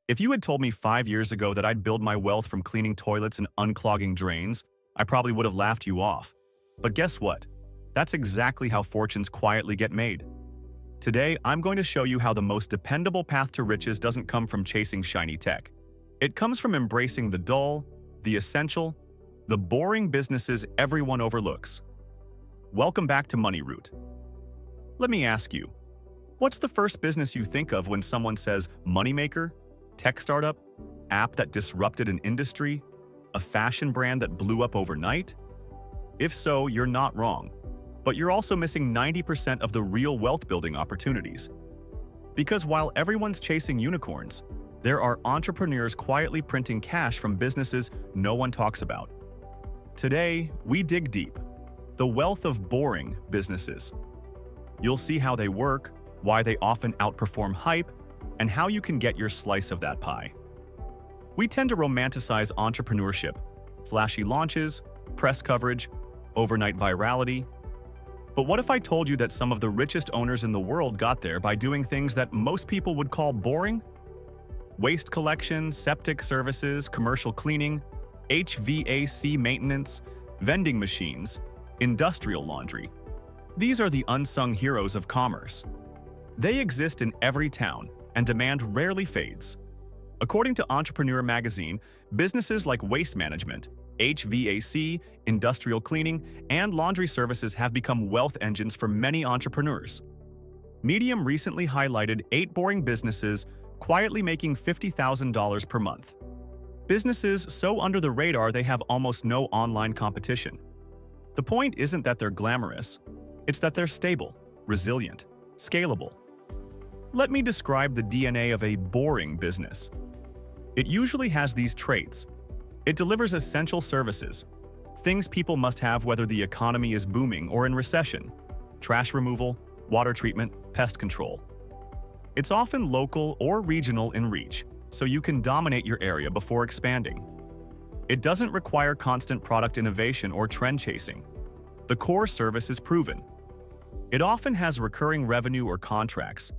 If you had told me 5 years ago that I'd build my wealth from cleaning toilets and unclogging drains, I probably would have laughed you off. But guess what? That's exactly how fortunes quietly get made. Today, I'm going to show you how the most dependable path to riches doesn't come from chasing shiny tech. It comes from embracing the dull, the essential, the boring businesses everyone overlooks. Welcome back to Money Route. Let me ask you, what's the first business you think of when someone says moneymaker, tech startup, app that disrupted an industry, a fashion brand that blew up overnight? If so, you're not wrong. But you're also missing 90% of the real wealth-building opportunities. Because while everyone's chasing unicorns, there are entrepreneurs quietly printing cash from businesses no one talks about. Today, we dig deep. The wealth of boring businesses. You'll see how they work, why they often outperform hype, and how you can get your slice of that pie. We tend to romanticize entrepreneurship, flashy launches, press coverage, overnight virality. But what if I told you that some of the richest owners in the world got there by doing things that most people would call boring? Waste collection, septic services, commercial cleaning, HVAC maintenance, vending machines, industrial laundry. These are the unsung heroes of commerce. They exist in every town, and demand rarely fades. According to Entrepreneur magazine, businesses like waste management, HVAC, industrial cleaning, and laundry services have become wealth engines for many entrepreneurs. Medium recently highlighted 8 boring businesses quietly making $50,000 per month. Businesses so under the radar they have almost no online competition. The point isn't that they're glamorous, it's that they're stable, resilient, scalable. Let me describe the DNA of a boring business. It usually has these traits. It delivers essential services, things people must have whether the economy is booming or in recession: trash removal, water treatment, pest control. It's often local or regional in reach, so you can dominate your area before expanding. It doesn't require constant product innovation or trend chasing. The core service is proven. It often has recurring revenue or contracts.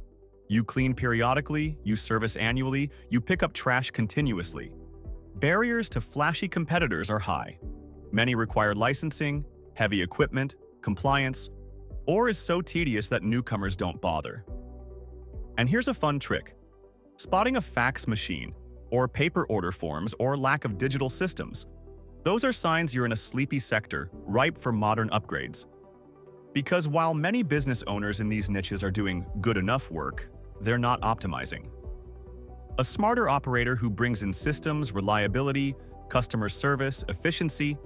You clean periodically, you service annually, you pick up trash continuously. Barriers to flashy competitors are high. Many require licensing, heavy equipment, compliance, or is so tedious that newcomers don't bother. And here's a fun trick. Spotting a fax machine, or paper order forms, or lack of digital systems. Those are signs you're in a sleepy sector, ripe for modern upgrades. Because while many business owners in these niches are doing good enough work, they're not optimizing. A smarter operator who brings in systems, reliability, customer service, efficiency,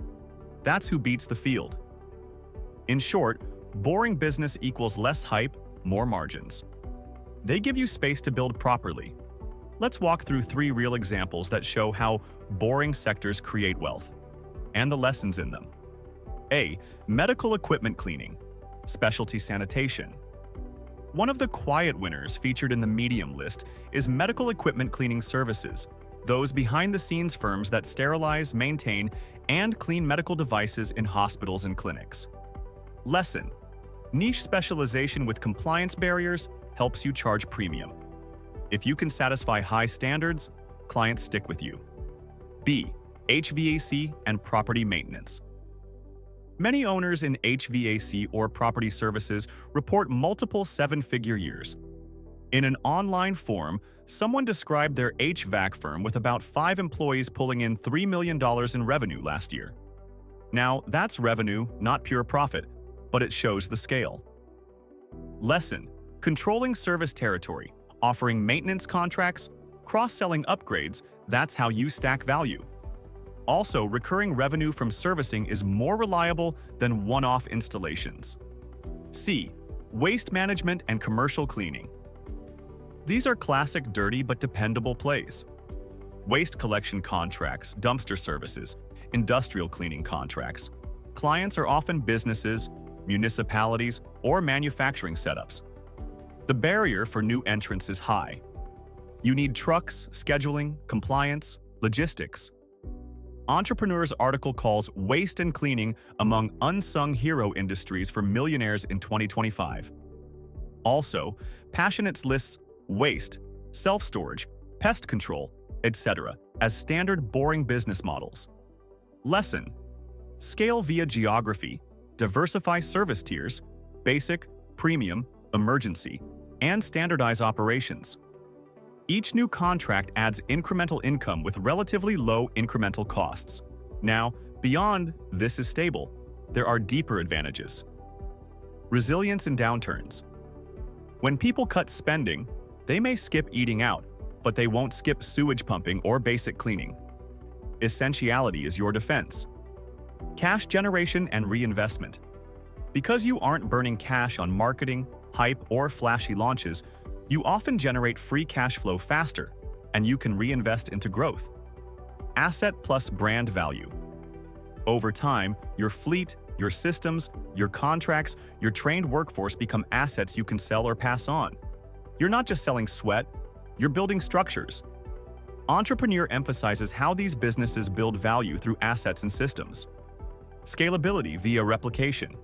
that's who beats the field. In short, boring business equals less hype, more margins. They give you space to build properly. Let's walk through 3 real examples that show how boring sectors create wealth, and the lessons in them. A. Medical equipment cleaning, specialty sanitation. One of the quiet winners featured in the Medium list is medical equipment cleaning services, those behind-the-scenes firms that sterilize, maintain, and clean medical devices in hospitals and clinics. Lesson: niche specialization with compliance barriers helps you charge premium. If you can satisfy high standards, clients stick with you. B. HVAC and property maintenance. Many owners in HVAC or property services report multiple 7-figure years. In an online forum, someone described their HVAC firm with about 5 employees pulling in $3 million in revenue last year. Now, that's revenue, not pure profit, but it shows the scale. Lesson: controlling service territory, offering maintenance contracts, cross-selling upgrades, that's how you stack value. Also, recurring revenue from servicing is more reliable than one-off installations. C. Waste management and commercial cleaning. These are classic dirty but dependable plays. Waste collection contracts, dumpster services, industrial cleaning contracts. Clients are often businesses, municipalities, or manufacturing setups. The barrier for new entrants is high. You need trucks, scheduling, compliance, logistics. Entrepreneur's article calls waste and cleaning among unsung hero industries for millionaires in 2025. Also, Passionates lists waste, self-storage, pest control, etc., as standard boring business models. Lesson: scale via geography, diversify service tiers, basic, premium, emergency, and standardize operations. Each new contract adds incremental income with relatively low incremental costs. Now, beyond this is stable, there are deeper advantages. Resilience in downturns. When people cut spending, they may skip eating out, but they won't skip sewage pumping or basic cleaning. Essentiality is your defense. Cash generation and reinvestment. Because you aren't burning cash on marketing, hype, or flashy launches, you often generate free cash flow faster, and you can reinvest into growth. Asset plus brand value. Over time, your fleet, your systems, your contracts, your trained workforce become assets you can sell or pass on. You're not just selling sweat, you're building structures. Entrepreneur emphasizes how these businesses build value through assets and systems. Scalability via replication.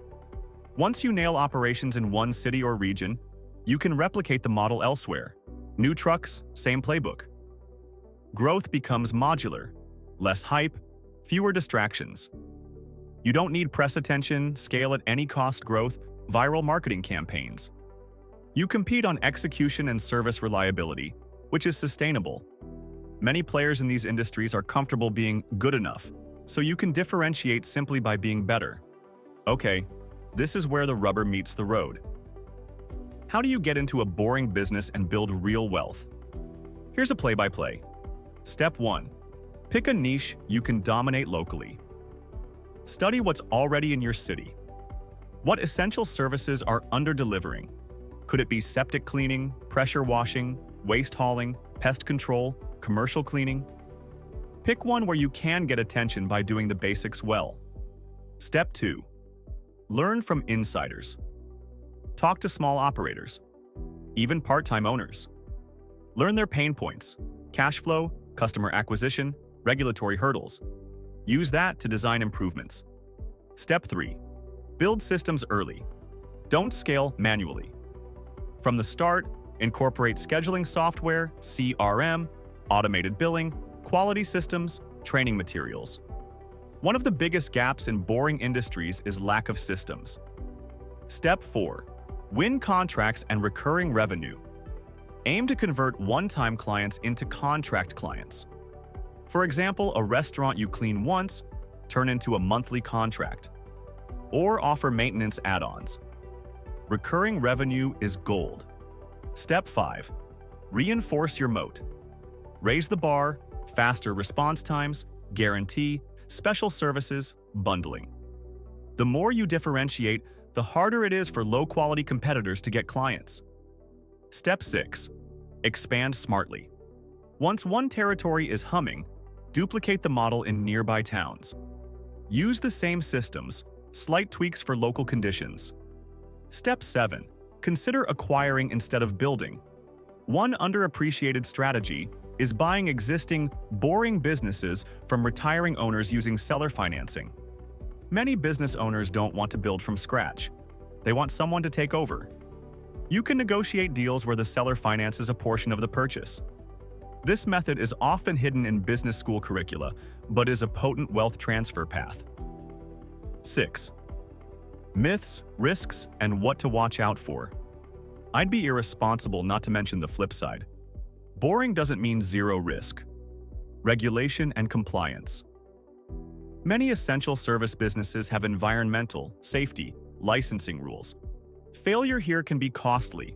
Once you nail operations in one city or region, you can replicate the model elsewhere. New trucks, same playbook. Growth becomes modular. Less hype, fewer distractions. You don't need press attention, scale at any cost growth, viral marketing campaigns. You compete on execution and service reliability, which is sustainable. Many players in these industries are comfortable being good enough, so you can differentiate simply by being better. Okay, this is where the rubber meets the road. How do you get into a boring business and build real wealth? Here's a play-by-play. Step 1. Pick a niche you can dominate locally. Study what's already in your city. What essential services are under-delivering? Could it be septic cleaning, pressure washing, waste hauling, pest control, commercial cleaning? Pick one where you can get attention by doing the basics well. Step 2. Learn from insiders. Talk to small operators, even part-time owners. Learn their pain points, cash flow, customer acquisition, regulatory hurdles. Use that to design improvements. Step 3. Build systems early. Don't scale manually. From the start, incorporate scheduling software, CRM, automated billing, quality systems, training materials. One of the biggest gaps in boring industries is lack of systems. Step 4. Win contracts and recurring revenue. Aim to convert one-time clients into contract clients. For example, a restaurant you clean once, turn into a monthly contract. Or offer maintenance add-ons. Recurring revenue is gold. Step 5. Reinforce your moat. Raise the bar, faster response times, guarantee, special services, bundling. The more you differentiate, the harder it is for low-quality competitors to get clients. Step 6. Expand smartly. Once one territory is humming, duplicate the model in nearby towns. Use the same systems, slight tweaks for local conditions. Step 7. Consider acquiring instead of building. One underappreciated strategy is buying existing, boring businesses from retiring owners using seller financing. Many business owners don't want to build from scratch. They want someone to take over. You can negotiate deals where the seller finances a portion of the purchase. This method is often hidden in business school curricula, but is a potent wealth transfer path. 6. Myths, risks, and what to watch out for. I'd be irresponsible not to mention the flip side. Boring doesn't mean zero risk. Regulation and compliance. Many essential service businesses have environmental, safety, licensing rules. Failure here can be costly.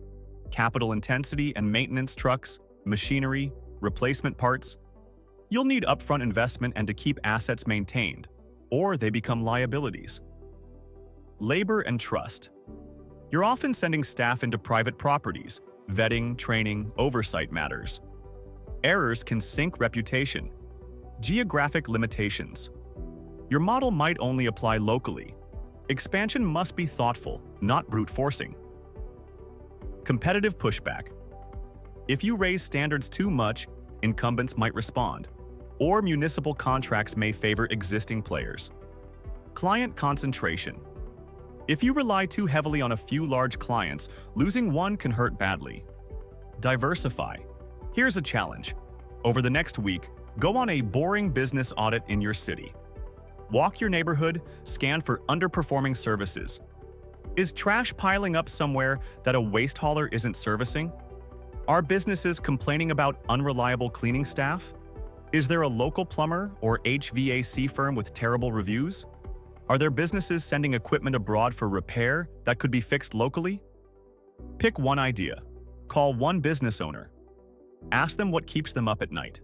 Capital intensity and maintenance trucks, machinery, replacement parts. You'll need upfront investment and to keep assets maintained, or they become liabilities. Labor and trust. You're often sending staff into private properties. Vetting, training, oversight matters. Errors can sink reputation. Geographic limitations. Your model might only apply locally. Expansion must be thoughtful, not brute forcing. Competitive pushback. If you raise standards too much, incumbents might respond, or municipal contracts may favor existing players. Client concentration. If you rely too heavily on a few large clients, losing one can hurt badly. Diversify. Here's a challenge. Over the next week, go on a boring business audit in your city. Walk your neighborhood, scan for underperforming services. Is trash piling up somewhere that a waste hauler isn't servicing? Are businesses complaining about unreliable cleaning staff? Is there a local plumber or HVAC firm with terrible reviews? Are there businesses sending equipment abroad for repair that could be fixed locally? Pick one idea. Call one business owner. Ask them what keeps them up at night.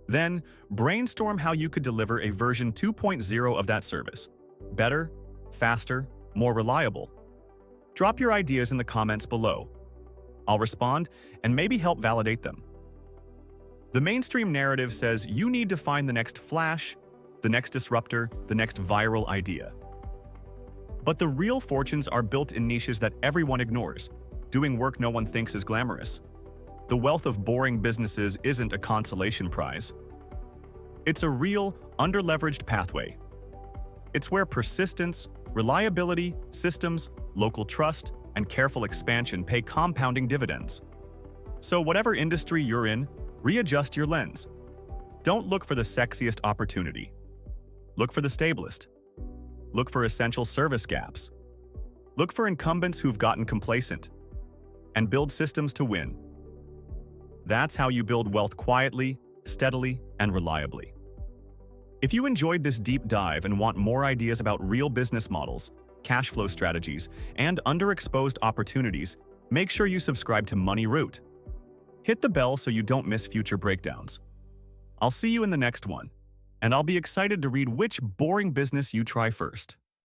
Then, brainstorm how you could deliver a version 2.0 of that service. Better, faster, more reliable. Drop your ideas in the comments below. I'll respond and maybe help validate them. The mainstream narrative says you need to find the next flash, the next disruptor, the next viral idea. But the real fortunes are built in niches that everyone ignores, doing work no one thinks is glamorous. The wealth of boring businesses isn't a consolation prize. It's a real, under-leveraged pathway. It's where persistence, reliability, systems, local trust, and careful expansion pay compounding dividends. So whatever industry you're in, readjust your lens. Don't look for the sexiest opportunity. Look for the stablest. Look for essential service gaps. Look for incumbents who've gotten complacent. And build systems to win. That's how you build wealth quietly, steadily, and reliably. If you enjoyed this deep dive and want more ideas about real business models, cash flow strategies, and underexposed opportunities, make sure you subscribe to Money Root. Hit the bell so you don't miss future breakdowns. I'll see you in the next one, and I'll be excited to read which boring business you try first.